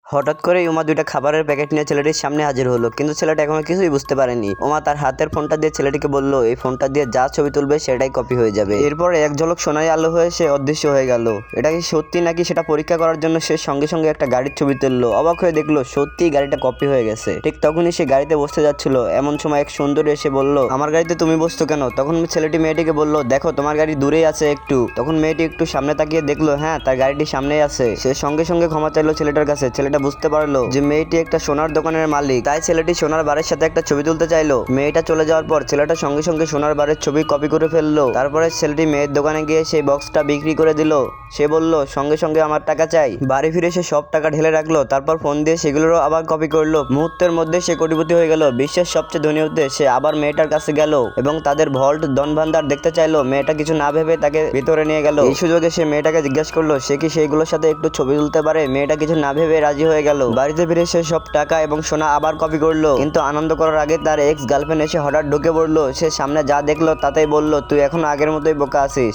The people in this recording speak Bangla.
হঠাৎ করেই উমা দুইটা খাবারের প্যাকেট নিয়ে ছেলেটির সামনে হাজির হলো, কিন্তু ছেলেটা এখনো কিছুই বুঝতে পারেনি। উমা তার হাতের ফোনটা দিয়ে ছেলেটিকে বলল, এই ফোনটা দিয়ে যা ছবি তুলবে সেটাই কপি হয়ে যাবে। এরপর এক ঝলক সোনালি আলো হয়ে সে অদৃশ্য হয়ে গেল। এটা কি সত্যি নাকি সেটা পরীক্ষা করার জন্য সে সঙ্গে সঙ্গে একটা গাড়ির ছবি তুললো। অবাক হয়ে দেখলো সত্যি গাড়িটা কপি হয়ে গেছে। ঠিক তখনই সে গাড়িতে বসতে যাচ্ছিল, এমন সময় এক সুন্দরী এসে বলল, আমার গাড়িতে তুমি বসছো কেন? তখন ছেলেটি মেয়েটিকে বলল, দেখো তোমার গাড়ি দূরেই আছে একটু। তখন মেয়েটি একটু সামনে তাকিয়ে দেখলো, হ্যাঁ তার গাড়িটি সামনেই আছে। সে সঙ্গে সঙ্গে ক্ষমা চাইলো ছেলেটার কাছে। ছেলেটা বুঝতে পারলো যে মেয়েটি একটা সোনার দোকানের মালিক, তাই ছেলেটি সোনার বারের সাথে একটা ছবি তুলতে চাইলো। মেয়েটা চলে যাওয়ার পর ছেলেটা সঙ্গে সঙ্গে সোনার বারের ছবি কপি করে ফেললো। তারপরে ছেলেটি মেয়ের দোকানে গিয়ে সেই বক্সটা বিক্রি করে দিল। সে বলল, সঙ্গে সঙ্গে আমার টাকা চাই। বাড়ি ফিরে সে সব টাকা ঢেলে রাখলো, তারপর ফোন দিয়ে সেগুলোরও আবার কপি করলো। মুহূর্তের মধ্যে সে কোটিপতি হয়ে গেল। বিশ্বের সবচেয়ে ধনী হতে সে আবার মেয়েটার কাছে গেল এবং তাদের ভল্ট ধন ভান্ডার দেখতে চাইলো। মেয়েটা কিছু না ভেবে তাকে ভিতরে নিয়ে গেল। এই সুযোগে সে মেয়েটাকে জিজ্ঞাসা করলো সে কি সেইগুলোর সাথে একটু ছবি তুলতে পারে। মেয়েটা কিছু না ভেবে রাজি হয়ে গেল। বাড়িতে ফিরে সে সব টাকা এবং সোনা আবার কপি করলো, কিন্তু আনন্দ করার আগে তার এক্স গার্লফ্রেন্ড এসে হঠাৎ ঢুকে পড়লো। সে সামনে যা দেখলো তাতেই বলল, তুই এখনো আগের মতোই বোকা আছিস।